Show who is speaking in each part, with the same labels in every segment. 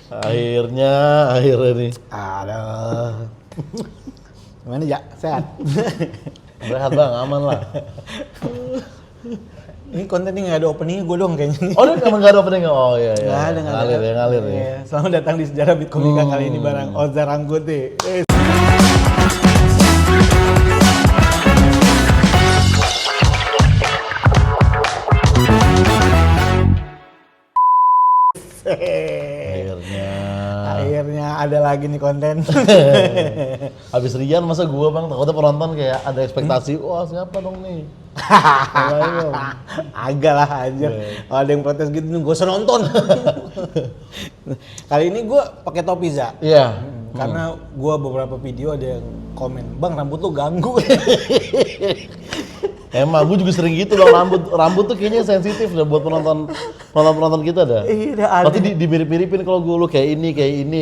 Speaker 1: Akhirnya nih.
Speaker 2: Aduh. Gimana ya? Sehat?
Speaker 1: Berat bang, aman lah.
Speaker 2: Ini konten ini nggak ada openingnya, gue dong kayaknya.
Speaker 1: Oh, emang nggak ada opening? Oh iya.
Speaker 2: Nggak ada.
Speaker 1: Ngalir ya.
Speaker 2: Iya. Selamat datang di Sejarah Bitkomika kali ini bareng Oza Rangkuti. Akhirnya ada lagi nih konten.
Speaker 1: Habis Rian masa gua bang, takutnya penonton kayak ada ekspektasi, wah siapa dong nih?
Speaker 2: Agak lah aja. Kalau ada yang protes gitu, gak usah nonton. Kali ini gue pakai topi Za.
Speaker 1: Iya.
Speaker 2: Karena gue beberapa video ada yang komen, bang rambut lu ganggu.
Speaker 1: Emang gue juga sering gitu bang, rambut tuh kayaknya sensitif deh buat penonton kita dah.
Speaker 2: Iya ada.
Speaker 1: Pasti dimirip-miripin kalau gue lu kayak ini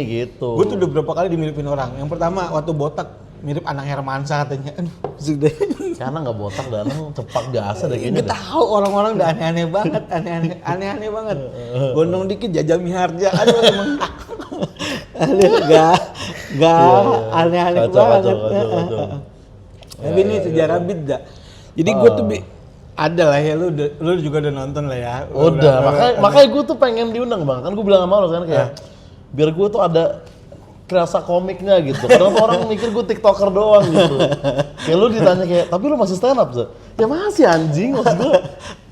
Speaker 1: gitu.
Speaker 2: Gue tuh udah berapa kali dimiripin orang. Yang pertama waktu botak mirip Anang Hermansyah katanya. Sudah.
Speaker 1: Karena nggak botak dan cepak biasa deh kayaknya.
Speaker 2: Gak tahu orang-orang udah aneh-aneh banget, aneh-aneh banget. Gondong dikit Jaja Miharja, aduh emang. Aduh gak aneh-aneh banget. Tapi ini sejarah beat dah. Jadi gue tuh ada lah ya, lu juga udah nonton lah ya.
Speaker 1: Udah, makanya gue tuh pengen diundang bang. Kan gue bilang sama lo kan kayak biar gue tuh ada kerasa komiknya gitu. Kadang orang mikir gue tiktoker doang gitu. Kayak lu ditanya kayak, tapi lu masih stand up sih? Ya masih anjing maksud gue.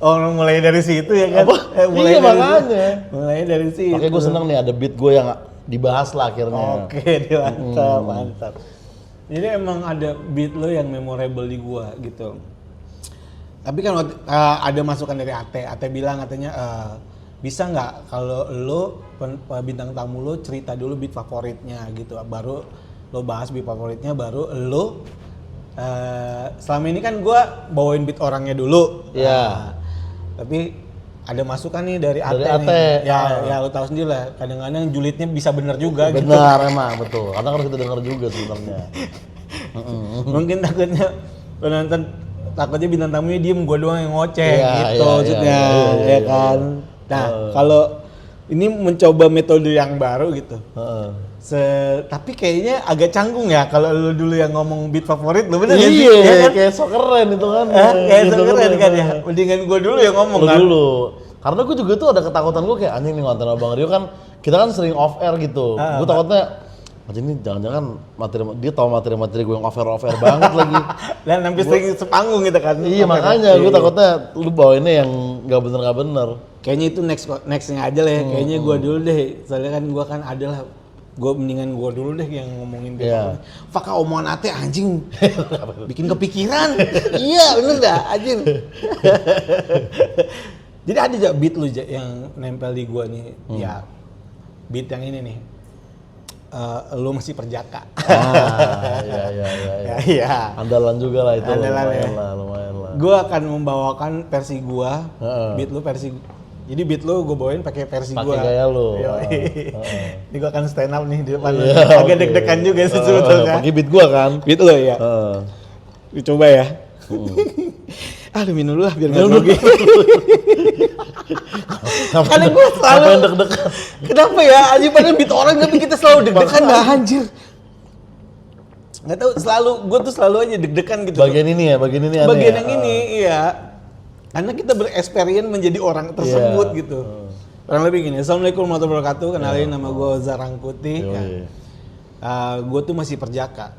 Speaker 2: Oh mulai dari situ ya kan?
Speaker 1: Iya makanya.
Speaker 2: Mulai dari situ.
Speaker 1: Makanya gue seneng nih ada beat gue yang dibahas lah akhirnya.
Speaker 2: Oke, mantap. Jadi emang ada beat lo yang memorable di gua gitu. Tapi kan ada masukan dari Ate bilang katanya bisa nggak kalau lo bintang tamu lo cerita dulu beat favoritnya gitu, baru lo bahas beat favoritnya, baru lo selama ini kan gua bawain beat orangnya dulu.
Speaker 1: Iya.
Speaker 2: Tapi ada masukan nih dari Ate
Speaker 1: Ate.
Speaker 2: nih. Ya lo tahu sendiri lah, kadang-kadang julidnya bisa bener juga gitu.
Speaker 1: Benar emang betul. Karena harus kita dengar juga sebenarnya.
Speaker 2: Mungkin takutnya bintang tamunya diem, gue doang yang ngoceh gitu maksudnya, ya kan. Nah kalau ini mencoba metode yang baru gitu. Tapi kayaknya agak canggung ya kalau lu dulu yang ngomong beat favorit lu, bener sih?
Speaker 1: Iya, kayak so keren itu kan.
Speaker 2: Kayak so keren kan ya. Mendingan gue dulu yang ngomong kan.
Speaker 1: Dulu. Karena gue juga tuh ada ketakutan gue kayak anjing nih ngonten Bang Rio kan kita kan sering off air gitu. Gue takutnya anjing ini jangan-jangan dia tahu materi-materi gue yang off air banget lagi. Dan
Speaker 2: hampir sering sepanggung gitu kan.
Speaker 1: Iya makanya gue takutnya lu bawainnya yang nggak bener.
Speaker 2: Kayaknya itu nextnya aja lah ya. Kayaknya gue dulu deh. Soalnya kan gue kan ada lah. Gue mendingan gue dulu deh yang ngomongin dia. Fakta omongan Ate anjing. Bikin kepikiran. Iya bener dah anjing. Jadi ada aja beat lu yang nempel di gue nih. Ya beat yang ini nih. Lu masih perjaka. Iya.
Speaker 1: Andalan juga lah itu.
Speaker 2: Lumayan
Speaker 1: lah.
Speaker 2: Gue akan membawakan versi gue, beat lu versi. Jadi beat lu gue bawain pakai versi gue.
Speaker 1: Pakai gaya lu.
Speaker 2: Ini gue akan stand up nih di depan. Agak deg-degan juga sih sebetulnya.
Speaker 1: Pakai beat gue kan.
Speaker 2: Beat lu ya. Coba ya. Aduh minum dulu lah biar nggak grogi. Karena gue selalu
Speaker 1: deg-degan.
Speaker 2: Kenapa ya? Anjir padahal beat orang tapi kita selalu deg-degan dah anjir. Nggak tahu gue tuh selalu aja deg-degan gitu.
Speaker 1: Bagian ini aneh.
Speaker 2: Bagian yang ini iya. Karena kita bereksperience menjadi orang tersebut gitu. Kurang lebih gini. Assalamualaikum warahmatullahi wabarakatuh. Kenalin nama gue Oza Rangkuti. Gue tuh masih perjaka.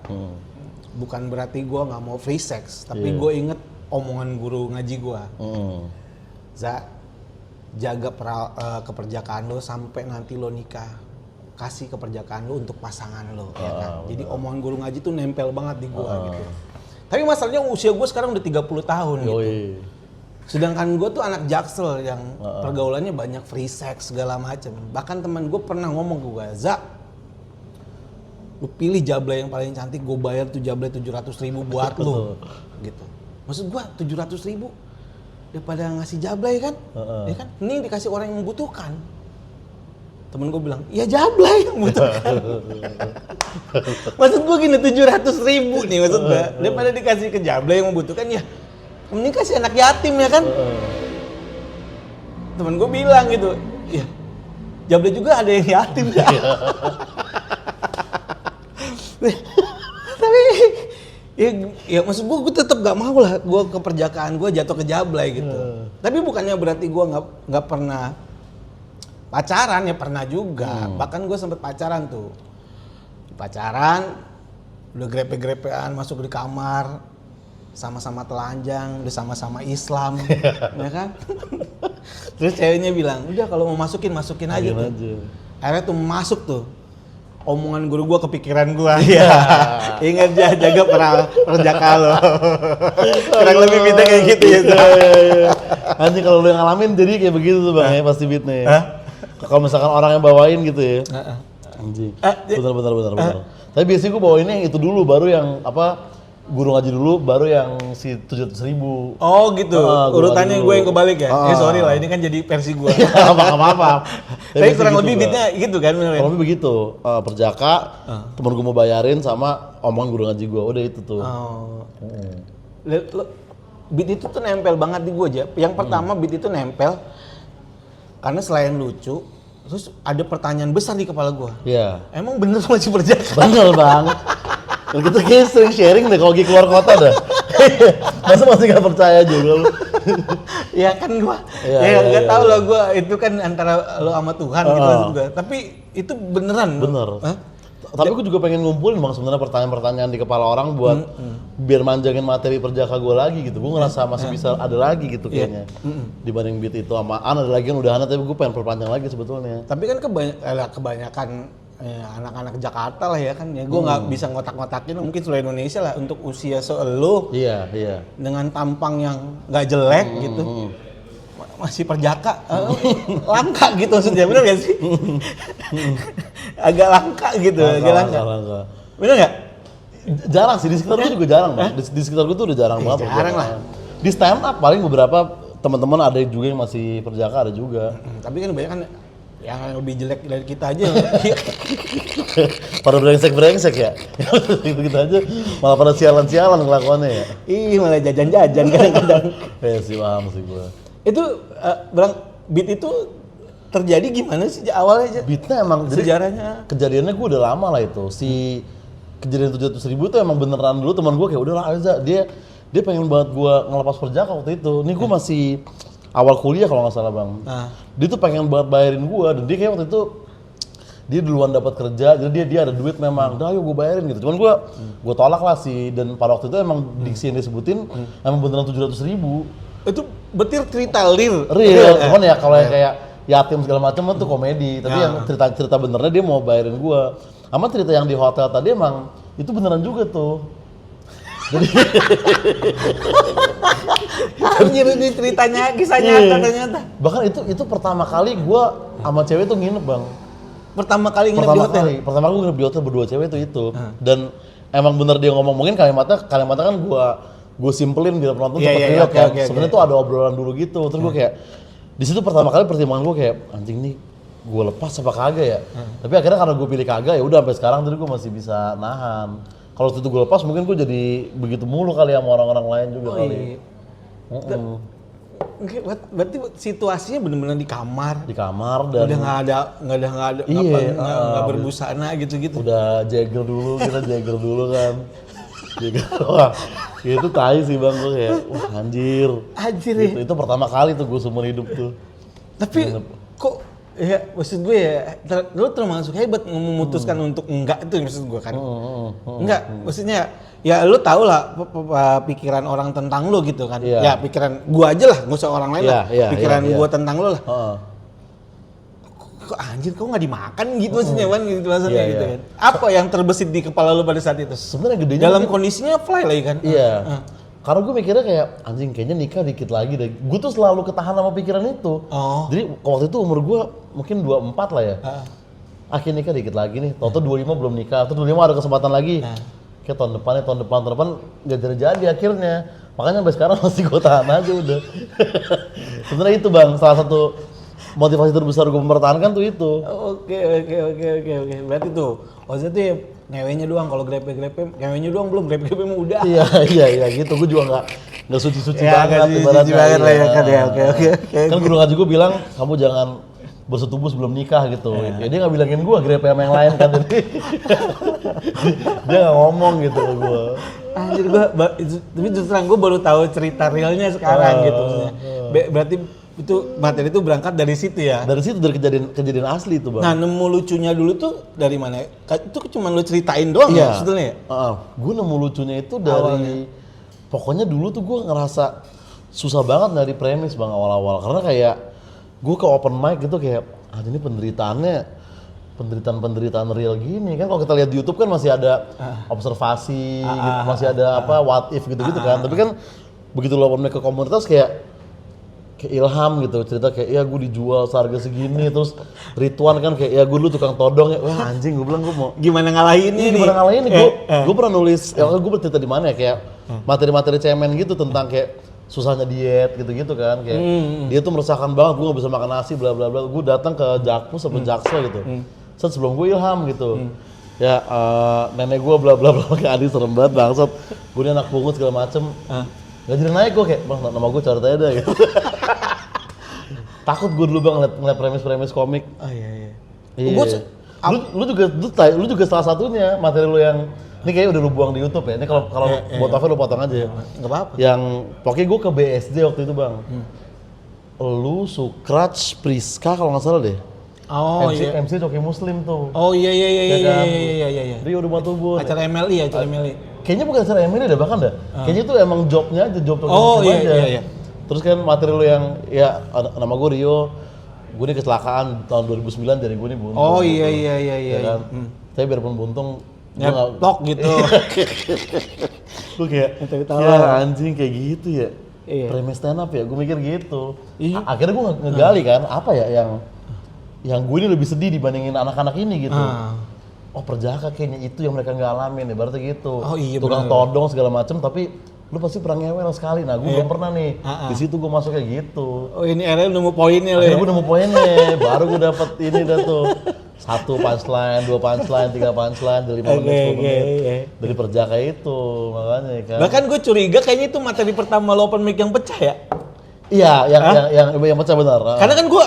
Speaker 2: Bukan berarti gue nggak mau free sex, tapi gue inget omongan guru ngaji gue. Za, jaga keperjakaan lo sampai nanti lo nikah. Kasih keperjakaan lo untuk pasangan lo, ya kan? Jadi omongan guru ngaji tuh nempel banget di gue gitu. Tapi masalahnya usia gue sekarang udah 30 tahun gitu. Sedangkan gue tuh anak jaksel yang pergaulannya banyak free sex segala macam. Bahkan teman gue pernah ngomong ke gue, Za, lu pilih jablay yang paling cantik, gue bayar tuh jablay 700.000 buat lu gitu. Maksud gue 700.000 daripada ngasih jablay kan, ya kan? Ini dikasih orang yang membutuhkan. Temen gue bilang, ya jablay yang membutuhkan. Maksud gue gini 700.000 nih maksud gue, daripada dikasih ke jablay yang membutuhkan ya, mending kasih anak yatim ya kan. temen gue bilang gitu, ya Jabla juga ada yang yatim ya. Tapi ya maksud gue tetap gak mau lah gue ke perjakaan gue jatuh ke Jablay gitu. Tapi bukannya berarti gue nggak pernah pacaran, ya pernah juga. Bahkan gue sempet pacaran tuh. Pacaran, udah grepe-grepean masuk di kamar, sama-sama telanjang, udah sama-sama Islam, ya kan? Terus ceweknya bilang, udah kalau mau masukin aja tuh. Akhirnya tuh masuk tuh. Omongan guru gua kepikiran gua. Iya. Ingat jaga perjaka lo. Kurang lebih minta kayak gitu ya.
Speaker 1: Anjing kalau lu yang ngalamin jadi kayak begitu tuh Bang ya pasti beatnya ya. Kalau misalkan orang yang bawain gitu ya. Anjing. Benar. Tapi biasanya gua bawainnya yang itu dulu baru yang apa guru ngaji dulu baru yang si 700.000.
Speaker 2: Oh gitu. Urutannya gue yang kebalik ya. Sorry lah ini kan jadi versi gue.
Speaker 1: apa.
Speaker 2: Tapi kurang lebih beatnya gitu kan bener.
Speaker 1: Kurang lebih begitu. Perjaka, temen gue mau bayarin sama omongan guru ngaji gue. Udah itu tuh.
Speaker 2: Beat itu tuh nempel banget di gue aja. Yang pertama beat itu nempel karena selain lucu, terus ada pertanyaan besar di kepala gue.
Speaker 1: Iya.
Speaker 2: Emang bener masih perjaka?
Speaker 1: Bener Bang. Kita kayak sering sharing deh kalau lagi keluar kota dah. Masa masih gak percaya juga lu?
Speaker 2: Ya kan gua, nggak tahu lah gua itu kan antara lo sama Tuhan gitu maksud gua. Tapi itu beneran.
Speaker 1: Bener. Tapi gue juga pengen ngumpulin Bang sebenarnya pertanyaan-pertanyaan di kepala orang buat biar manjangin materi perjaka gue lagi gitu. Gue ngerasa masih bisa ada lagi gitu kayaknya. Dibanding beat itu sama ada lagi yang udahan tapi gue pengen perpanjang lagi sebetulnya.
Speaker 2: Tapi kan kebanyakan anak-anak Jakarta lah ya kan ya gue nggak bisa ngotak-ngotakin mungkin seluruh Indonesia lah untuk usia selo dengan tampang yang nggak jelek gitu masih perjaka langka gitu maksudnya bener gak sih? Agak langka gitu langka. Bener nggak?
Speaker 1: Jarang sih di sekitar gue juga jarang Bang. Di sekitar gue tuh udah jarang banget.
Speaker 2: Jarang lah.
Speaker 1: Di stand up paling beberapa teman-teman ada juga yang masih perjaka ada juga.
Speaker 2: Tapi kan banyak kan yang lebih jelek dari kita aja.
Speaker 1: Pada brengsek ya? Gitu aja malah pada sialan-sialan kelakuannya ya?
Speaker 2: Ih malah jajan-jajan kadang-kadang.
Speaker 1: Ya sih paham sih gue.
Speaker 2: Itu beat itu terjadi gimana sih awalnya?
Speaker 1: Beatnya emang
Speaker 2: sejarahnya?
Speaker 1: Kejadiannya gue udah lama lah itu. Si kejadian 700.000 itu emang beneran dulu teman gue kayak udah lah Alza dia pengen banget gue ngelepas perjaka waktu itu. Nih gue masih awal kuliah kalau nggak salah Bang. Dia tuh pengen banget bayarin gua dan dia kayak waktu itu dia duluan dapat kerja jadi dia ada duit memang. Udah ayo gua bayarin gitu. Cuman gua tolak lah sih dan pada waktu itu emang diksi yang disebutin emang beneran 700.000.
Speaker 2: Itu betir cerita real.
Speaker 1: Cuman ya kalau yang kayak yatim segala macam itu komedi. Tapi yang cerita benernya dia mau bayarin gua. Sama cerita yang di hotel tadi emang itu beneran juga tuh. Jadi
Speaker 2: anjir ini ceritanya kisah nyata ternyata.
Speaker 1: Bahkan itu pertama kali gua sama cewek tuh nginep Bang.
Speaker 2: Pertama kali nginep di hotel?
Speaker 1: Pertama kali gua nginep di hotel berdua cewek itu. Dan emang bener dia ngomong mungkin kalimatnya kan gua simpelin biar penonton cepet lihat kan. Sebenarnya tuh ada obrolan dulu gitu. Terus gua kayak di situ pertama kali pertimbangan gua kayak anjing nih gua lepas apa kagak ya. Tapi akhirnya karena gua pilih kagak ya udah sampai sekarang jadi gua masih bisa nahan. Kalau waktu itu gue lepas mungkin gue jadi begitu mulu kali sama orang-orang lain juga kali.
Speaker 2: Berarti situasinya benar-benar di kamar.
Speaker 1: Di kamar dan
Speaker 2: udah nggak ada nggak berbusana gitu-gitu.
Speaker 1: Udah jegel dulu kita kan. Wah, itu tai sih Bang gue kayak wah anjir gitu. Itu pertama kali tuh gue seumur hidup tuh.
Speaker 2: Tapi kok ya maksud gue ya, lu termasuk hebat memutuskan untuk enggak itu maksud gue kan. Enggak, maksudnya ya lu tau lah pikiran orang tentang lu gitu kan. Ya pikiran gua aja lah, nggak usah orang lain lah. Pikiran gua tentang lu lah. Kok anjir kok nggak dimakan gitu maksudnya kan gitu maksudnya gitu kan. Apa yang terbesit di kepala lu pada saat itu?
Speaker 1: Sebenarnya gedenya
Speaker 2: dalam kondisinya fly lagi kan.
Speaker 1: Iya. Karena gue mikirnya kayak anjing kayaknya nikah dikit lagi deh. Gue tuh selalu ketahan sama pikiran itu. Jadi waktu itu umur gue mungkin 24 lah ya. Akhirnya nikah dikit lagi nih. Tau-tau 25 belum nikah. Terus 25 ada kesempatan lagi. Kayak tahun depan gak jadi akhirnya. Makanya sampai sekarang masih gue tahan aja udah. Sebenarnya itu Bang salah satu motivasi terbesar gue mempertahankan tuh itu.
Speaker 2: Oke. Berarti tuh Oza tuh ya ngewenya doang kalau grepe ngewenya doang belum grepe mah udah.
Speaker 1: Iya gitu. Gue juga nggak suci-suci
Speaker 2: Ya,
Speaker 1: banget
Speaker 2: nggak suci-suci
Speaker 1: ibaratnya,
Speaker 2: banget lah ya
Speaker 1: iya.
Speaker 2: kan, ya, oke.
Speaker 1: Kan guru ngaji gue bilang kamu jangan bersetubuh sebelum nikah gitu. Ya dia nggak bilangin gue, grepe sama yang lain kan, jadi dia nggak ngomong gitu ke gue.
Speaker 2: Anjir tapi justru gue baru tahu cerita realnya sekarang gitu maksudnya. Berarti itu materi itu berangkat dari situ ya.
Speaker 1: Dari situ, dari kejadian asli itu bang.
Speaker 2: Nah, nemu lucunya dulu tuh dari mana? Itu cuma lu ceritain doang ya sebetulnya ya?
Speaker 1: Gue nemu lucunya itu dari pokoknya dulu tuh gue ngerasa susah banget dari premis bang awal-awal, karena kayak gue ke open mic gitu kayak ini penderitaan real gini kan. Kalau kita lihat di YouTube kan masih ada observasi gitu, masih ada what if gitu-gitu kan. Tapi kan begitu lo open mic ke komunitas kayak ilham gitu, cerita kayak ya gue dijual seharga segini, terus Ridwan kan kayak ya gue dulu tukang todong ya, wah anjing gue bilang gue mau
Speaker 2: gimana ngalahinnya nih?
Speaker 1: Gimana ngalahinnya? Gue pernah nulis, ya gue bercerita di mana ya kayak materi-materi cemen gitu tentang kayak susahnya diet gitu-gitu kan, kayak dia tuh meresahkan banget, gue gak bisa makan nasi bla bla bla. Gue datang ke Jakpus sampai Jaksel gitu, set sebelum gue ilham gitu. Ya nenek gue bla bla bla kayak Adi serem banget bangsat, gue ini anak pungut segala macem. Gak jadi naik gue kayak, bang nama gue coret aja dah gitu. Takut gue dulu bang ngeliat premis-premis komik.
Speaker 2: Oh iya.
Speaker 1: Lu juga salah satunya materi lu yang ini kayaknya udah lu buang di YouTube ya. Ini kalau buat Taufik lu potong aja ya.
Speaker 2: Nggak apa-apa.
Speaker 1: Yang pokoknya gue ke BSD waktu itu bang. Lu Sukraj Priska kalau nggak salah deh.
Speaker 2: Oh
Speaker 1: MC, MC Coki Muslim tuh.
Speaker 2: Oh iya.
Speaker 1: Rio Rumah Tubun.
Speaker 2: Acara MLI.
Speaker 1: Kayaknya bukan acara MLI dah bahkan dah. Kayaknya itu emang jobnya aja, job Coki
Speaker 2: Oh
Speaker 1: Muslim aja.
Speaker 2: iya.
Speaker 1: Terus kan materi lu yang ya nama gue Rio, gue ini kecelakaan tahun 2009 jadi gue ini buntung.
Speaker 2: Oh iya.
Speaker 1: Ya kan? Tapi biarpun buntung, gue
Speaker 2: ngetok gitu.
Speaker 1: Gue kayak, ya anjing kayak gitu ya.
Speaker 2: Iya.
Speaker 1: Premis stand up ya, gue mikir gitu.
Speaker 2: Iya.
Speaker 1: Akhirnya gue ngegali kan, apa ya yang gue ini lebih sedih dibandingin anak-anak ini gitu. Oh perjaka kayaknya itu yang mereka nggak alamin ya, berarti gitu.
Speaker 2: Oh iya,
Speaker 1: tukang todong segala macem, tapi lu pasti pernah ngewel sekali. Nah gue belum pernah nih. Di situ gue masuk kayak gitu.
Speaker 2: Oh ini akhirnya nemu poinnya
Speaker 1: Akhirnya gue nemu poinnya, baru gue dapet ini dah tuh. 1 punchline, 2 punchline, 3 punchline, dari 5 menit, 10 menit. Dari perjaka itu, makanya kan.
Speaker 2: Bahkan gue curiga kayaknya itu materi pertama lo open mic yang pecah ya?
Speaker 1: Iya, yang pecah benar.
Speaker 2: Karena kan gue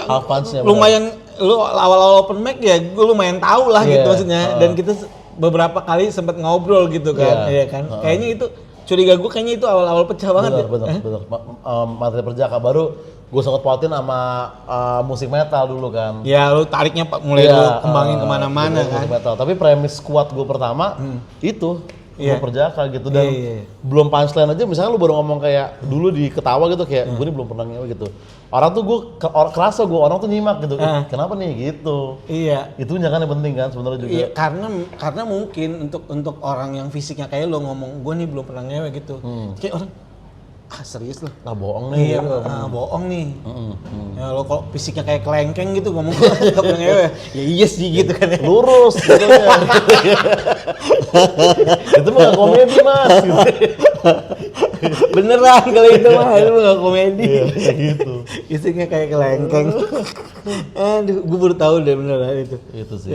Speaker 2: lumayan, lu awal-awal open mic ya, gue lumayan tahu lah gitu maksudnya. Dan kita beberapa kali sempat ngobrol gitu kan, iya kan. Kayaknya itu, curiga gue kayaknya itu awal-awal pecah banget.
Speaker 1: Bener. Materi perjaka baru gue sempet pautin sama musik metal dulu kan.
Speaker 2: Ya lu tariknya mulai lu kembangin kemana-mana kan.
Speaker 1: Musik metal. Tapi premis kuat gue pertama itu gue perjaka gitu, dan belum punchline aja misalnya lu baru ngomong kayak dulu di ketawa gitu kayak gue ini belum pernah ngewe gitu. Orang tuh gue kerasa orang tuh nyimak gitu. Kenapa nih gitu. Iya. Itunya kan yang penting kan sebenarnya juga.
Speaker 2: Iya, karena mungkin untuk orang yang fisiknya kayak lo ngomong gue nih belum pernah ngewe gitu. Kayak orang serius loh.
Speaker 1: Nah bohong nih.
Speaker 2: Iya, bohong nih. Ya lo kalau fisiknya kayak kelengkeng gitu ngomong gak pernah ngewe. Ya iya sih gitu kan ya.
Speaker 1: Lurus gitu ya. Itu mah gak komedi mas gitu.
Speaker 2: Beneran kalau itu mah, itu gak komedi.
Speaker 1: Iya kayak gitu.
Speaker 2: Fisiknya kayak kelengkeng. Aduh, gue baru tahu deh beneran itu.
Speaker 1: Itu sih.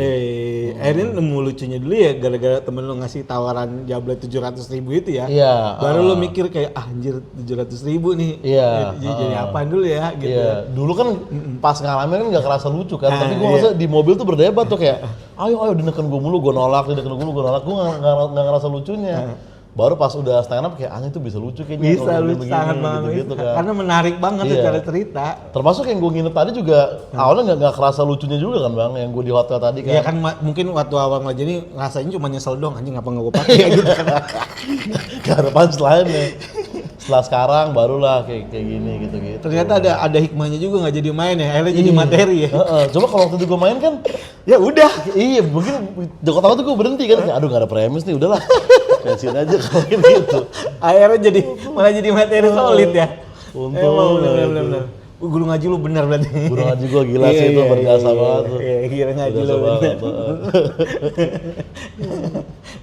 Speaker 2: Akhirnya nemu lucunya dulu ya gara-gara temen lo ngasih tawaran jablet 700.000 itu ya.
Speaker 1: Iya.
Speaker 2: Baru lo mikir kayak anjir 700.000 nih.
Speaker 1: Iya.
Speaker 2: Jadi apaan dulu ya gitu.
Speaker 1: Iya. Dulu kan pas ngalamin kan nggak kerasa lucu kan. Tapi gue masa di mobil tuh berdebat tuh kayak, ayo dineken gue mulu, gue nolak, dineken gue mulu, gue nolak. Gue nggak ngerasa lucunya. Baru pas udah stand up kayak itu bisa lucu kayaknya.
Speaker 2: Bisa lucu sangat banget gitu kan. Karena menarik banget cara cerita.
Speaker 1: Termasuk yang gue nginep tadi juga awalnya nggak kerasa lucunya juga kan bang, yang gue di hotel tadi kan.
Speaker 2: Iya kan mungkin waktu awal nggak jadi rasanya cuma nyesel dong anjing ngapa nggak gue pakai gitu kan.
Speaker 1: Gak ada punchline nih. Setelah sekarang barulah kayak gini gitu.
Speaker 2: Ternyata ada hikmahnya juga nggak jadi main ya, akhirnya jadi materi ya.
Speaker 1: Coba kalau waktu itu gue main kan,
Speaker 2: ya udah.
Speaker 1: Iya, mungkin Joko Tawa tuh gue berhenti kan, aduh nggak ada premis nih, udahlah, pensiun aja kalau gitu.
Speaker 2: Akhirnya malah jadi materi solid ya.
Speaker 1: Untung.
Speaker 2: Bener. Guru ngaji lu bener berarti.
Speaker 1: Guru ngaji gue gila sih itu berjasa banget tuh.
Speaker 2: Iya, gila ngaji lu bener.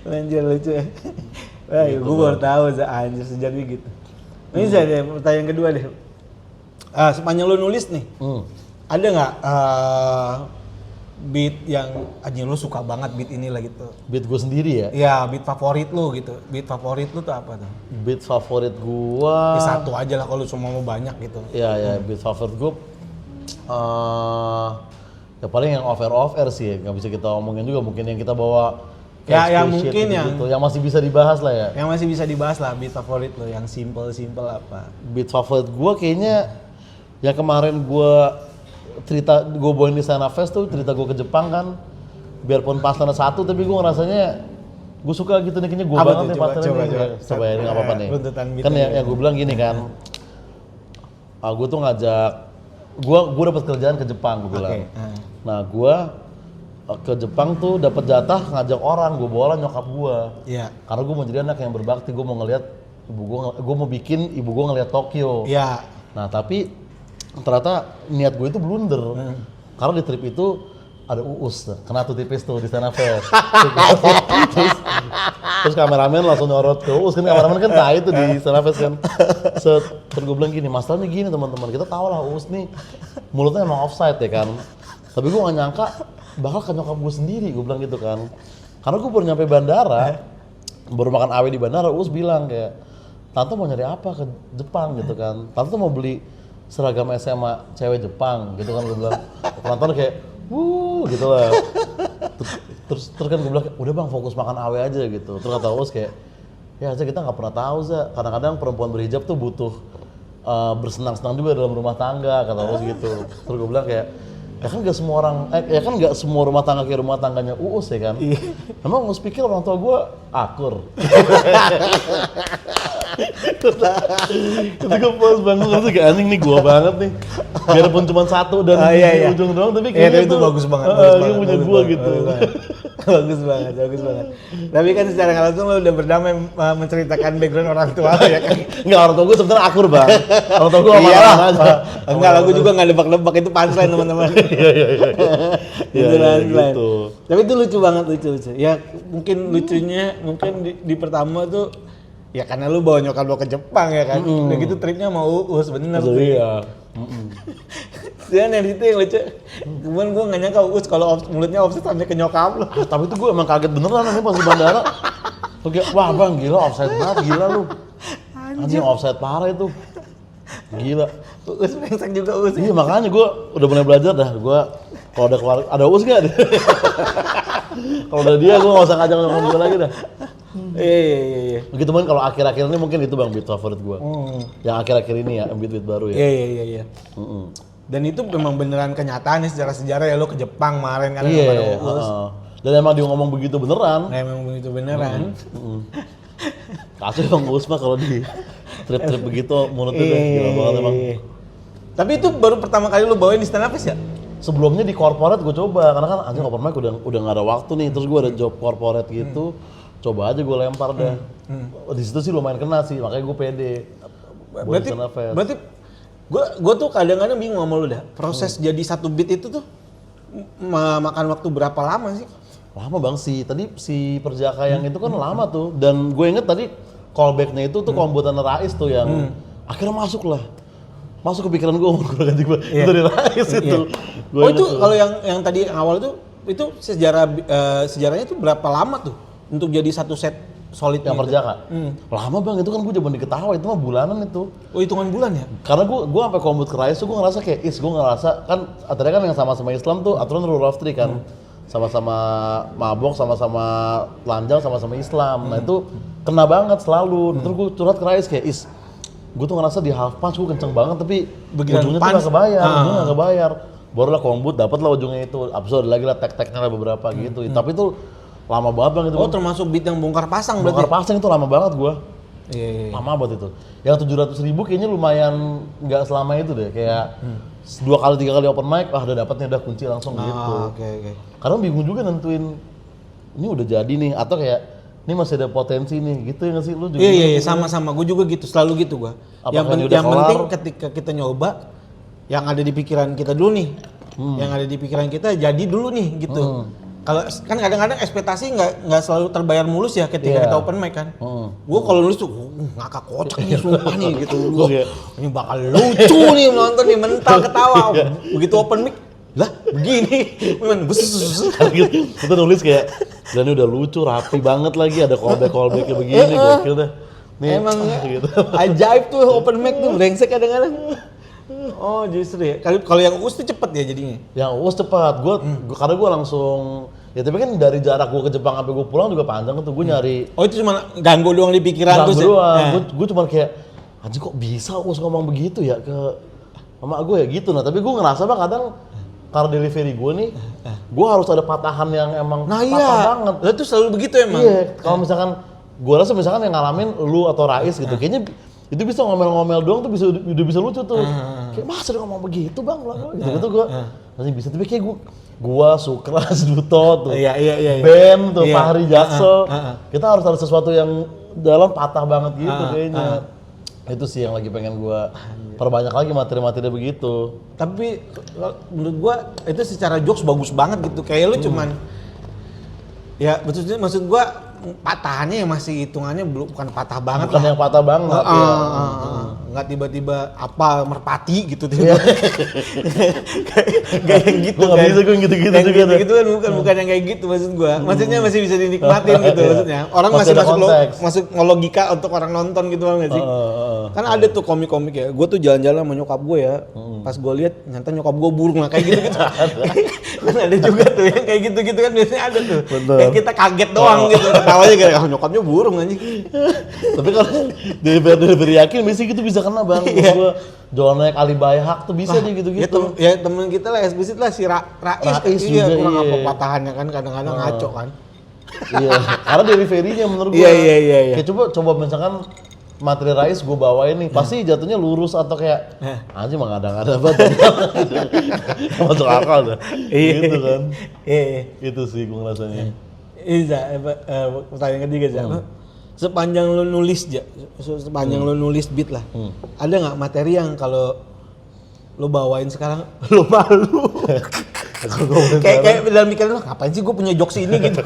Speaker 2: Lanjut lucu. Wah, gue baru tahu anjir sejati gitu. Ini saya pertanyaan kedua deh. Sepanjang lu nulis nih, ada nggak beat yang anjing lu suka banget beat ini lah gitu.
Speaker 1: Beat gue sendiri ya?
Speaker 2: Iya, beat favorit lu gitu. Beat favorit lu tuh apa tuh?
Speaker 1: Beat favorit gua...
Speaker 2: Ya, satu aja lah kalau semua mau banyak gitu.
Speaker 1: Iya, beat favorit gua... ya paling yang off-air sih ya, nggak bisa kita omongin juga, mungkin yang kita bawa...
Speaker 2: Ya, yang
Speaker 1: explicit
Speaker 2: mungkin
Speaker 1: gitu, yang masih bisa dibahas lah ya.
Speaker 2: Yang masih bisa dibahas lah, beat favorit lu, yang simple apa?
Speaker 1: Beat favorit gua kayaknya... yang kemarin gua cerita gue bawain di Sana Fest tuh, cerita gue ke Jepang kan, biarpun partnernya satu tapi gue ngerasanya gue suka gitu nih, kayaknya gue banget nih partnernya nih. Coba ya, ini nggak apa-apa nih. Kan yang gue bilang gini kan, gue tuh ngajak, gue dapat kerjaan ke Jepang gue bilang. Nah gue ke Jepang tuh dapat jatah ngajak orang, gue bawa nyokap gue.
Speaker 2: Iya.
Speaker 1: Karena gue mau jadi anak yang berbakti, gue mau ngeliat ibu gue mau bikin ibu gue ngeliat Tokyo.
Speaker 2: Iya.
Speaker 1: Nah tapi ternyata niat gue itu blunder, karena di trip itu ada Uus, kena tuh tipis tuh di Sana Fest. terus kameramen langsung nyorot ke Uus, kan kameramen kan tahu itu di Sana Fest kan. Terus gue bilang gini, masalahnya gini teman-teman, kita tahu lah Uus nih mulutnya emang offside ya kan, tapi gue gak nyangka bakal ke nyokap gue sendiri, gue bilang gitu kan. Karena gue baru nyampe bandara, baru makan awe di bandara, Uus bilang kayak, tante mau nyari apa ke Jepang gitu kan, tante mau beli seragam SMA cewek Jepang gitu kan, gue bilang. Penonton kayak gitu lah. Terus kan gue bilang, udah bang fokus makan awe aja gitu. Terus kata Us kayak, ya aja kita nggak pernah tahu Za, kadang-kadang perempuan berhijab tuh butuh bersenang-senang juga dalam rumah tangga, kata Us gitu. Terus gue bilang kayak, ya kan nggak semua orang, ya kan nggak semua rumah tangga kayak rumah tangganya Uus ya kan. Emang Us pikir orang tua gue akur. Ketika pas bangun ngerasa kayak anjing nih gua banget nih, biarpun cuma satu dan di ujung doang tapi kayaknya
Speaker 2: itu bagus banget,
Speaker 1: dia punya gua gitu.
Speaker 2: Bagus banget. Tapi kan secara nggak langsung lo udah berdamai menceritakan background orang tua lo ya kan?
Speaker 1: Enggak, orang tua gua sebenarnya akur bang. Orang tua gua aman aja.
Speaker 2: Enggak lah, gua juga nggak nebak-nebak, itu punchline teman-teman.
Speaker 1: Iya gitu.
Speaker 2: Tapi itu lucu banget, lucu. Ya mungkin lucunya di pertama tuh ya karena lu bawa nyokap lu ke Jepang ya kan, udah gitu tripnya mau Uus, bener tuh.
Speaker 1: Iya.
Speaker 2: Dan yang itu yang lucu, cuman gue nggak nyangka Uus kalau mulutnya offset sampai ke nyokap lu.
Speaker 1: Tapi itu gue emang kaget beneran nih pas di bandara. Kayak wah bang gila offset banget, gila lu. Anjing offset parah itu. Gila.
Speaker 2: Uus brengsek juga Uus.
Speaker 1: Iya makanya gue udah mulai belajar dah, gue kalau ada keluar ada Uus gak? Kalau ada dia gue nggak usah ngajak nyokap gue lagi dah.
Speaker 2: Iya.
Speaker 1: Begitu kan kalau akhir-akhir ini mungkin itu bang beat favorit gue. Yang akhir-akhir ini ya, beat baru ya.
Speaker 2: Iya. Dan itu memang beneran kenyataan ya, sejarah ya, lo ke Jepang kemarin kan.
Speaker 1: Iya. Dan emang dia ngomong begitu beneran.
Speaker 2: Emang begitu beneran.
Speaker 1: Kasih bang Uus mah kalau di trip-trip begitu mulutnya udah gila banget emang.
Speaker 2: Tapi itu baru pertama kali lo bawain di Stand Up Fest ya?
Speaker 1: Sebelumnya di corporate gue coba, karena kan anjing open mic udah nggak ada waktu nih, terus gue ada job corporate gitu. Coba aja gue lempar deh. Di situ sih lumayan kena sih, makanya gue pede.
Speaker 2: Berarti gue tuh kadang-kadang bingung sama lu dah. Proses jadi satu beat itu tuh makan waktu berapa lama sih?
Speaker 1: Lama bang sih. Tadi si Perjaka yang itu kan lama tuh. Dan gue inget tadi callbacknya itu tuh kombutan Rais tuh yang akhirnya masuk ke pikiran gue ganti gue dari Rais itu.
Speaker 2: Oh itu kalau yang tadi yang awal itu sejarahnya tuh berapa lama tuh? Untuk jadi satu set solid
Speaker 1: yang Perjaka. Lama bang, itu kan gue zaman diketawa, itu mah bulanan itu.
Speaker 2: Oh hitungan bulan ya?
Speaker 1: Karena gue sampai kombut ke Rais tuh gue ngerasa kayak, gue ngerasa kan aturannya kan yang sama-sama Islam tuh aturan rule of three kan. Sama-sama mabok, sama-sama telanjang, sama-sama Islam. Nah itu kena banget selalu. Terus gue curhat ke Rais kayak, gue tuh ngerasa di half punch gue kenceng banget tapi ujungnya tuh gak kebayar, ujungnya gak kebayar. Barulah kombut, dapet lah ujungnya itu. Abis itu ada lagi lah tek-teknya lah beberapa gitu. Tapi itu lama banget bang itu.
Speaker 2: Oh termasuk beat yang bongkar pasang berarti?
Speaker 1: Bongkar pasang itu lama banget gua.
Speaker 2: Iya.
Speaker 1: Lama banget itu. Yang 700.000 kayaknya lumayan nggak selama itu deh. Kayak 2 kali 3 kali open mic, udah dapetnya udah kunci langsung gitu.
Speaker 2: Oke.
Speaker 1: Karena bingung juga nentuin ini udah jadi nih atau kayak ini masih ada potensi nih gitu ya nggak sih lu juga?
Speaker 2: Iya sama-sama. Gue juga gitu, selalu gitu gua. Yang penting ketika kita nyoba yang ada di pikiran kita dulu nih. Yang ada di pikiran kita jadi dulu nih gitu. Kalau kan kadang-kadang ekspektasi nggak selalu terbayar mulus ya ketika kita open mic kan. Gue kalau nulis tuh ngakak kocak nih sumpah nih gitu. Ini bakal lucu nih nonton nih, mental ketawa. Begitu open mic Lah begini, memang busus.
Speaker 1: Kita nulis kayak, dan ini udah lucu, rapi banget lagi, ada callback-callbacknya begini, gokil deh. Nih,
Speaker 2: Emang
Speaker 1: gitu.
Speaker 2: ajaib tuh open mic tuh, brengsek kadang-kadang. Oh justru ya, kalau yang US tuh cepet ya jadinya?
Speaker 1: Yang US cepat, karena gue langsung, ya tapi kan dari jarak gue ke Jepang sampai gue pulang juga panjang tuh, gue nyari.
Speaker 2: Oh itu cuma ganggu doang di pikiran tuh sih?
Speaker 1: Gue cuma kayak, anjir kok bisa US ngomong begitu ya ke mama gue ya gitu. Nah tapi gue ngerasa bang kadang, karena delivery gue nih, gue harus ada patahan yang emang patah banget.
Speaker 2: Nah itu selalu begitu emang?
Speaker 1: Iya, kalau misalkan, gue rasa misalkan yang ngalamin lu atau Rais gitu, kayaknya itu bisa ngomel-ngomel doang tuh udah bisa lucu tuh. Kayak masa dia ngomong begitu bang, gitu gue masih bisa. Tapi kayak gue Sukras, Duto tuh,
Speaker 2: Iya.
Speaker 1: Ben tuh, Fahri Jaksel, kita harus ada sesuatu yang dalam patah banget gitu kayaknya. Itu sih yang lagi pengen gue perbanyak lagi materi-materi begitu.
Speaker 2: Tapi menurut gue itu secara jokes bagus banget gitu. Kayak lu cuman, ya maksud gue patahannya yang masih hitungannya bukan patah banget.
Speaker 1: Bukan yang patah banget.
Speaker 2: Nggak tiba-tiba apa merpati gitu tiba. Kayak yang gitu.
Speaker 1: Gue nggak bisa gue gitu-gitu juga.
Speaker 2: Gitu kan bukan yang kayak gitu maksud gue. Maksudnya masih bisa dinikmatin gitu maksudnya. Orang masih masuk logika untuk orang nonton gitu nggak sih? Kan ada tuh komik-komik ya. Gue tuh jalan-jalan sama nyokap gue ya. Pas gue lihat nyata nyokap gue burung lah kayak gitu. Kan ada juga tuh yang kayak gitu kan biasanya ada tuh. Kayak kita kaget doang gitu. Ketawanya kayak nyokapnya burung anjing.
Speaker 1: Tapi kalau dari yakin mesti gitu bisa kena bang. Gue jual naik Alibayhak tuh bisa dia gitu-gitu.
Speaker 2: Ya temen kita lah eksplisit lah si Rais
Speaker 1: juga,
Speaker 2: kurang apa patahannya kan kadang-kadang ngaco kan.
Speaker 1: Iya, karena delivery-nya menurut gue.
Speaker 2: Iya.
Speaker 1: Kayak coba misalkan materi Rais gue bawain nih, pasti jatuhnya lurus atau kayak anjing mah ada banget. Masuk akal dah. Gitu kan. Itu sih gue ngerasanya.
Speaker 2: Pertanyaan ketiga aja. Sepanjang lo nulis sepanjang lo nulis beat lah, ada nggak materi yang kalau lo bawain sekarang lo malu? kayak dalam pikiran lo, ngapain sih gue punya jokes ini gitu?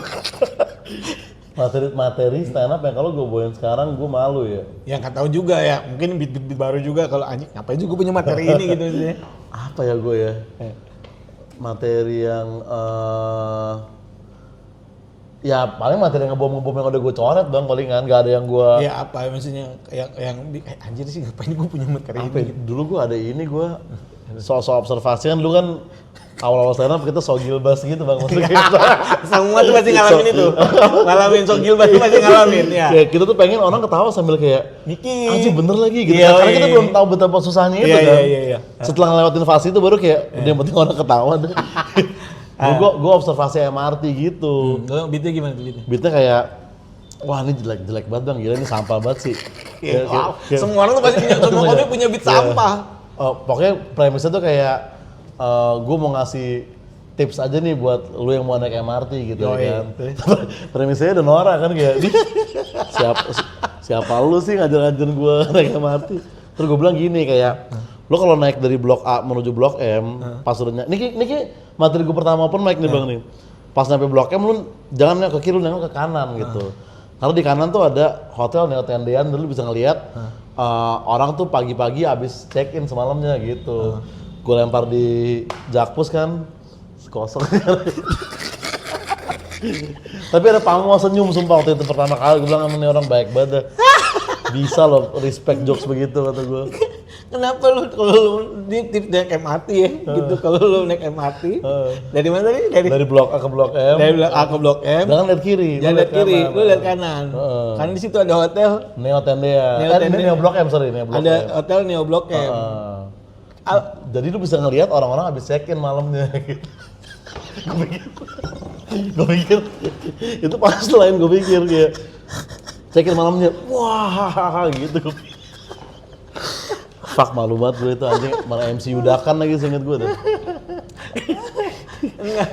Speaker 1: Materi stand up yang kalau gue bawain sekarang gue malu ya.
Speaker 2: Ya nggak tahu juga ya, mungkin beat baru juga kalau anjing ngapain sih gue punya materi ini gitu sih.
Speaker 1: Apa ya gue ya? Materi yang ya paling materi yang ngebom yang udah gue coret bang palingan, gak ada yang gue.
Speaker 2: Ya apa maksudnya yang anjir sih ngapain gue punya materi
Speaker 1: apa,
Speaker 2: ini?
Speaker 1: Dulu gue ada ini gue soal observasi kan dulu kan awal-awal stand up kita so gilbas gitu bang maksudnya.
Speaker 2: Semua tuh pasti ngalamin itu, ngalamin so gilbas tuh pasti ngalamin ya.
Speaker 1: Kayak kita tuh pengen orang ketawa sambil kayak
Speaker 2: Mikir.
Speaker 1: anjing bener lagi gitu karena kita belum tahu betapa susahnya itu kan.
Speaker 2: Iya.
Speaker 1: Setelah ngelewatin fase itu baru kayak udah yang penting orang ketawa deh. Gue observasi MRT gitu.
Speaker 2: Beatnya gimana tuh beatnya?
Speaker 1: Beatnya kayak, wah ini jelek banget bang, gila ini sampah banget sih.
Speaker 2: Semua orang tuh pasti punya beat sampah.
Speaker 1: Pokoknya premisnya tuh kayak, gue mau ngasih tips aja nih buat lu yang mau naik MRT gitu kan. Premisnya udah norak kan kayak, siapa lu sih ngajarin gue naik MRT. Terus gue bilang gini kayak, lo kalau naik dari blok A menuju blok M, pas udah ini materi gue pertama open mic nih bang nih. Pas sampai blok M lu jangan ke kiri, lu nengok ke kanan gitu. Karena di kanan tuh ada hotel Neo Tendean, dulu bisa ngeliat orang tuh pagi-pagi abis check in semalamnya gitu. Gue lempar di Jakpus kan, kosong. Tapi ada pamong senyum sumpah waktu itu pertama kali, gue bilang sama nih orang baik banget. Bisa loh respect jokes begitu kata gue.
Speaker 2: Kenapa lu kalau lu naik MRT ya gitu, kalau lu naik MRT dari mana nih?
Speaker 1: Dari blok A ke blok M.
Speaker 2: Dari blok A ke blok M.
Speaker 1: Jangan lihat kiri.
Speaker 2: Jangan lihat kiri, lu lihat kanan. Karena di situ ada hotel
Speaker 1: Neo Tendean. Neo Blok M, sorry, Neo Blok M.
Speaker 2: Ada hotel Neo Blok M.
Speaker 1: Jadi lu bisa ngelihat orang-orang habis check in malamnya gitu. Gue pikir itu pas lain gue pikir kayak check in malamnya, wah gitu. Fuck malu banget gue itu anjing, malah MC Yudakan lagi seinget gue tuh.
Speaker 2: Enggak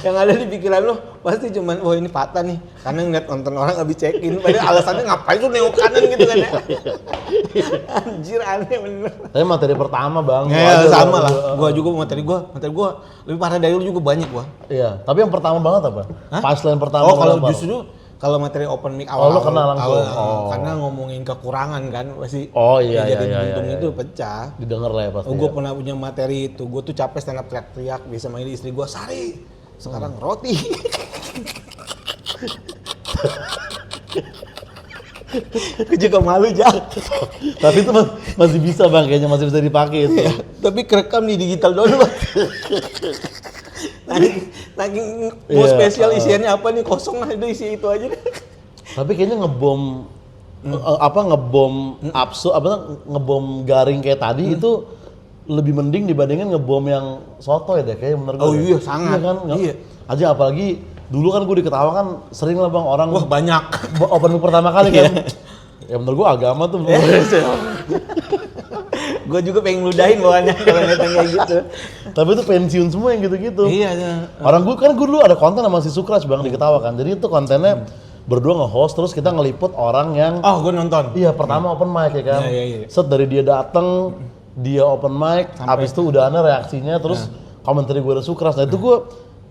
Speaker 2: yang ada di pikiran lo pasti cuman ini patah nih karena ngeliat nonton orang habis check in, padahal alasannya ngapain lu nengok kanan gitu kan ya. Anjir aneh bener.
Speaker 1: Tapi materi pertama bang.
Speaker 2: Ya sama lah, gua juga materi gua lebih parah dari lu juga banyak gua.
Speaker 1: Iya, tapi yang pertama banget apa? Punchline pertama.
Speaker 2: Oh kalau justru kalau materi open mic
Speaker 1: Oh, lo kenal langsung?
Speaker 2: karena ngomongin kekurangan kan pasti.
Speaker 1: Oh iya
Speaker 2: jadi
Speaker 1: iya
Speaker 2: buntung
Speaker 1: iya.
Speaker 2: itu pecah.
Speaker 1: Didengar lah ya pasti.
Speaker 2: Gue pernah punya materi itu, gue tuh capek stand up teriak-teriak, bisa manggil istri gue, Sari, sekarang roti. Gue juga malu, Jak.
Speaker 1: Tapi itu masih bisa bang, kayaknya masih bisa dipakai itu.
Speaker 2: Tapi kerekam di digital download. Lagi mau spesial isiannya apa nih, kosong lah, udah isi itu aja.
Speaker 1: Tapi kayaknya ngebom ngebom garing kayak tadi itu lebih mending dibandingin ngebom yang sotoy deh kayak menurut gue.
Speaker 2: Oh iya, sangat.
Speaker 1: Iya kan?
Speaker 2: Iya.
Speaker 1: Aja apalagi dulu kan gue di Ketawa kan sering lah bang orang
Speaker 2: Wah, banyak.
Speaker 1: open mic pertama kali kan. Ya menurut gue agama tuh
Speaker 2: Gue juga pengen ludahin bawaannya kalau ngeliat kayak gitu.
Speaker 1: Tapi itu pensiun semua yang gitu-gitu.
Speaker 2: Iya.
Speaker 1: Orang gue dulu ada konten sama si Sukras bang di Ketawa kan. Jadi itu kontennya berdua nge-host terus kita ngeliput orang yang
Speaker 2: Oh, gue nonton.
Speaker 1: iya pertama open mic ya kan.
Speaker 2: Iya.
Speaker 1: Set dari dia dateng, dia open mic, habis itu udah ada reaksinya terus komentar gue ada Sukras. Nah itu gue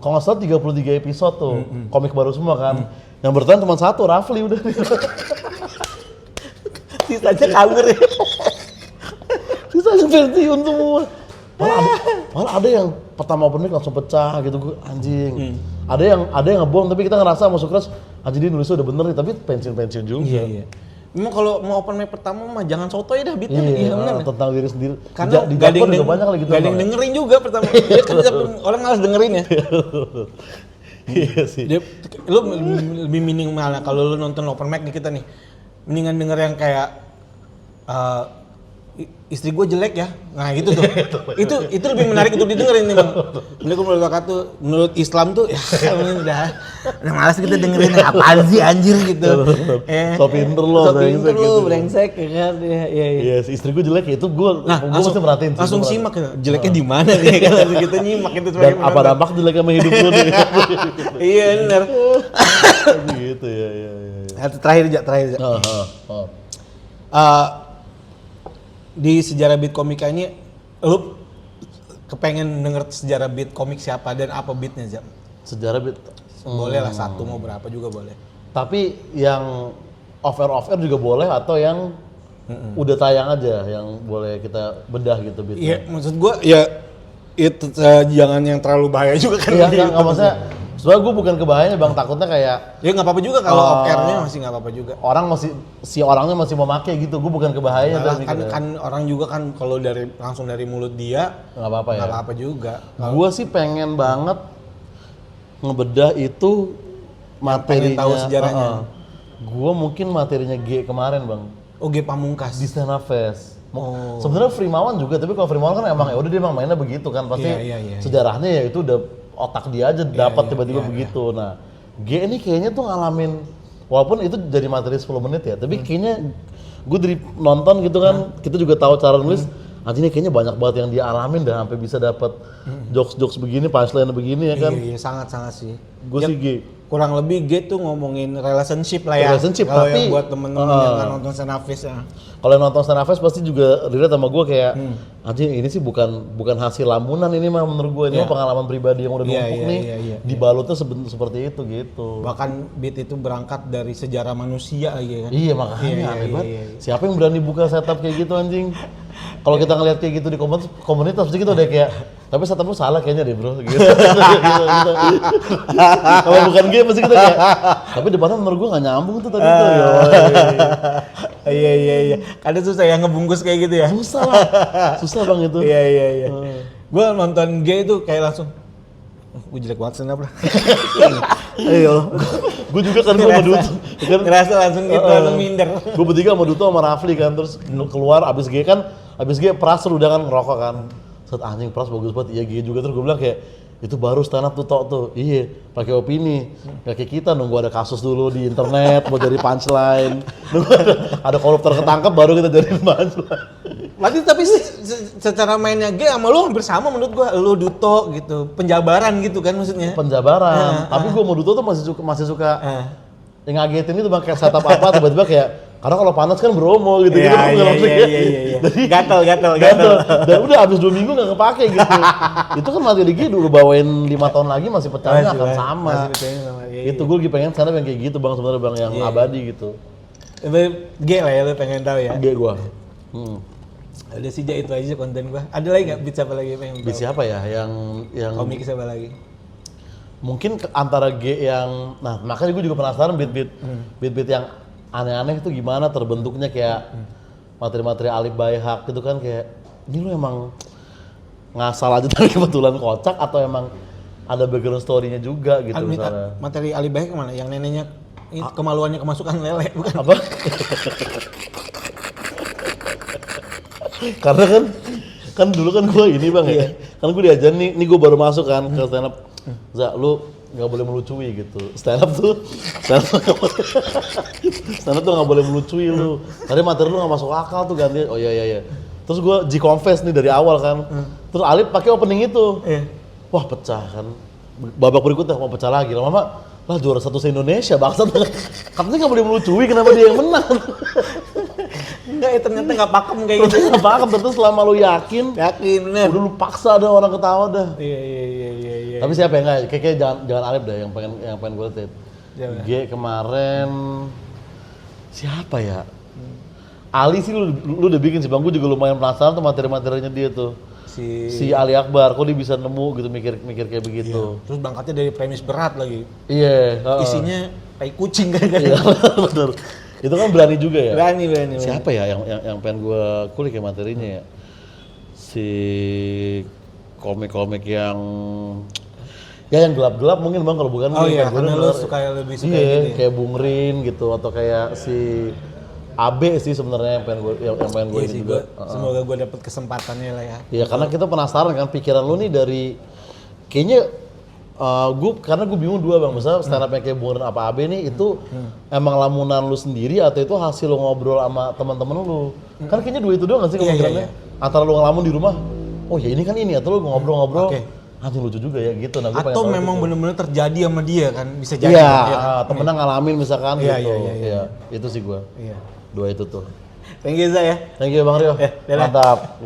Speaker 1: kalau nggak salah 33 episode tuh komik baru semua kan. Yang bertahan cuma satu, Rafli udah.
Speaker 2: Sisanya kabur ya.
Speaker 1: Sisanya pensiun semua. Malah ada yang pertama open mic langsung pecah gitu, gue anjing. Ada yang ngebom tapi kita ngerasa sama Sukras anjing dia nulisnya udah bener nih tapi pensiun juga.
Speaker 2: Iya. Memang kalau mau open mic pertama mah jangan sotoy dah beatnya.
Speaker 1: Iya,
Speaker 2: bener.
Speaker 1: tentang diri sendiri.
Speaker 2: Karena
Speaker 1: di
Speaker 2: gak ada
Speaker 1: Japon
Speaker 2: yang
Speaker 1: juga banyak lagi gitu.
Speaker 2: gak ada yang dengerin juga pertama. Dia kan orang malas dengerin ya.
Speaker 1: Iya sih.
Speaker 2: Lu lebih mending mana kalau lu nonton open mic nih kita nih. Mendingan denger yang kayak istri gue jelek ya, nah gitu tuh. itu lebih menarik untuk didengerin nih bang. Menurut Islam tuh, ya udah malas kita dengerin apaan sih anjir gitu.
Speaker 1: So pinter lo,
Speaker 2: brengsek ya kan. Iya.
Speaker 1: Yes, istri gue jelek ya itu gue mesti merhatiin.
Speaker 2: Langsung simak ya, jeleknya di mana nih kan kita nyimak itu.
Speaker 1: Dan apa dampak jelek sama hidup lu nih?
Speaker 2: Iya benar.
Speaker 1: Gitu ya.
Speaker 2: Terakhir aja. Di sejarah beat komika ini, lu kepengen denger sejarah beat komik siapa dan apa beatnya, Jam?
Speaker 1: Sejarah beat?
Speaker 2: Boleh lah, satu mau berapa juga boleh.
Speaker 1: Tapi yang off-air juga boleh atau yang udah tayang aja, yang boleh kita bedah gitu beatnya?
Speaker 2: Iya, maksud gua ya itu jangan yang terlalu bahaya juga kan.
Speaker 1: Iya, nggak maksudnya. Soalnya gue bukan kebahayanya bang, takutnya kayak
Speaker 2: ya nggak apa-apa juga kalau off-airnya masih nggak apa-apa juga.
Speaker 1: Orangnya masih mau make gitu, gue bukan kebahayanya.
Speaker 2: Kan orang juga kan kalau langsung dari mulut dia
Speaker 1: nggak apa-apa ya.
Speaker 2: Nggak apa-apa juga.
Speaker 1: Gue sih pengen banget ngebedah itu materinya.
Speaker 2: Tahu sejarahnya.
Speaker 1: Gue mungkin materinya G kemarin bang.
Speaker 2: Oh, G Pamungkas
Speaker 1: di Stand Up Fest. Sebenarnya Frimawan juga, tapi kalau Frimawan kan emang ya udah dia emang mainnya begitu kan, pasti sejarahnya ya itu udah otak dia aja dapat tiba-tiba begitu. Nah, G ini kayaknya tuh ngalamin, walaupun itu jadi materi 10 menit ya, tapi kayaknya gue dari nonton gitu kan, kita juga tahu cara nulis, anjing ini kayaknya banyak banget yang dia alamin dan sampai bisa dapat jokes-jokes begini, punchline begini ya kan.
Speaker 2: Iya, sangat-sangat sih.
Speaker 1: Gue sih G.
Speaker 2: Kurang lebih G tuh ngomongin relationship lah ya.
Speaker 1: Relationship,
Speaker 2: kalau
Speaker 1: tapi
Speaker 2: yang buat temen-temen yang nggak nonton Stand Up Fest ya.
Speaker 1: Kalau nonton Stand Up Fest pasti juga relate sama gue kayak, anjing ini sih bukan hasil lamunan ini mah menurut gue, ini mah pengalaman pribadi yang udah numpuk nih, dibalutnya seperti itu gitu.
Speaker 2: Bahkan beat itu berangkat dari sejarah manusia ya kan.
Speaker 1: Iya makanya aneh banget. Siapa yang berani buka setup kayak gitu anjing? Kalau kita ngeliat kayak gitu di komunitas pasti kita udah kayak, tapi setup lu salah kayaknya deh bro. Gitu. Kalau bukan game pasti kita kayak, tapi depannya menurut gue nggak nyambung tuh tadi tuh.
Speaker 2: Iya. Kadang susah ya ngebungkus kayak gitu ya.
Speaker 1: Susah bang itu.
Speaker 2: Iya. Gue nonton G itu kayak langsung, gue jelek banget stand up lah.
Speaker 1: Iya. Gue juga kan gue sama Duto.
Speaker 2: Ngerasa langsung gitu, langsung minder.
Speaker 1: Gue bertiga sama Duto sama Rafli kan, terus keluar abis G Pras udah kan ngerokok kan. Set anjing Pras bagus banget, iya G juga, terus gue bilang kayak itu baru stand up tuh Tok tuh. Iya, pakai opini. Kayak kita nunggu ada kasus dulu di internet buat jadi punchline. Nunggu ada koruptor ketangkep baru kita jadi punchline.
Speaker 2: Berarti tapi secara mainnya G sama lu hampir sama menurut gua, lu Duto gitu, penjabaran gitu kan maksudnya.
Speaker 1: Penjabaran. Tapi gua sama Duto tuh masih suka ngagetin itu bang, kayak setup apa tiba-tiba kayak Karena kalau panas kan bromo gitu gitu.
Speaker 2: Iya. Gatel.
Speaker 1: Dan udah habis 2 minggu nggak kepake gitu. Itu kan materi G dulu bawain 5 tahun lagi masih pecahnya akan sama. Itu gue lagi pengen stand up yang kayak gitu bang sebenarnya bang yang abadi gitu.
Speaker 2: G lah ya, lu pengen tahu ya.
Speaker 1: G gua.
Speaker 2: Udah sih itu aja konten gua. Ada lagi nggak beat siapa lagi pengen tahu?
Speaker 1: Beat siapa ya yang
Speaker 2: Komik siapa lagi?
Speaker 1: mungkin antara G yang nah makanya gue juga penasaran beat yang aneh-aneh itu gimana terbentuknya kayak materi-materi Alif Baihaq gitu kan kayak ini lu emang ngasal aja tapi kebetulan kocak atau emang ada background story-nya juga gitu misalnya.
Speaker 2: Materi Ali Baik kemana? Yang neneknya kemaluannya kemasukan lele bukan?
Speaker 1: Apa? Karena kan dulu kan gue ini bang ya, kan gue diajarin nih gue baru masuk kan ke stand up, Za lu nggak boleh melucui gitu, stand up tuh nggak boleh melucui lu, tadi materi lu nggak masuk akal tuh ganti, oh iya, terus gue G-confess nih dari awal kan, terus Alif pakai opening itu, wah pecah kan, babak berikutnya mau pecah lagi, lama-lama lah juara 1 se-Indonesia bangsat, katanya nggak boleh melucui kenapa dia yang menang?
Speaker 2: Enggak, ya ternyata nggak pakem kayak gitu.
Speaker 1: Nggak pakem, terus selama lu yakin
Speaker 2: bener.
Speaker 1: udah lu paksa ada orang ketawa dah.
Speaker 2: Iya.
Speaker 1: Tapi siapa yang enggak? Kayaknya jangan Alif dah yang pengen gue lihat. G kemarin siapa ya? Ali sih lu udah bikin sih bang, gue juga lumayan penasaran tuh materi-materinya dia tuh. Si Ali Akbar, kok dia bisa nemu gitu mikir kayak begitu.
Speaker 2: Iya. Terus berangkatnya dari premis berat lagi.
Speaker 1: Iya.
Speaker 2: Isinya tai kucing kan?
Speaker 1: Iya bener. Itu kan berani juga ya.
Speaker 2: Berani.
Speaker 1: Siapa ya yang pengen gue kulik ya materinya ya? Si komik-komik yang gelap-gelap mungkin bang kalau bukan.
Speaker 2: Oh iya, karena lu lebih suka gitu ya?
Speaker 1: Kayak Bung Rin gitu atau kayak si AB sih sebenarnya yang pengen gue ini juga.
Speaker 2: Semoga gue dapet kesempatannya lah ya.
Speaker 1: Iya karena kita penasaran kan pikiran lu nih dari kayaknya karena gue bingung dua bang, misalnya stand up yang kayak Bung Rin apa AB nih itu emang lamunan lu sendiri atau itu hasil lu ngobrol sama teman-teman lu? Kan kayaknya dua itu doang nggak sih kemungkinannya? Antara lu ngelamun di rumah, oh ya ini kan ini atau lu ngobrol-ngobrol, anjing lucu juga ya gitu. Nah,
Speaker 2: atau memang bener-bener terjadi sama dia kan, bisa jadi.
Speaker 1: Iya, temennya ngalamin misalkan gitu.
Speaker 2: Iya.
Speaker 1: Itu sih gue.
Speaker 2: Iya.
Speaker 1: Dua itu tuh.
Speaker 2: Thank you Zah ya.
Speaker 1: Thank you Bang Rio.
Speaker 2: Mantap.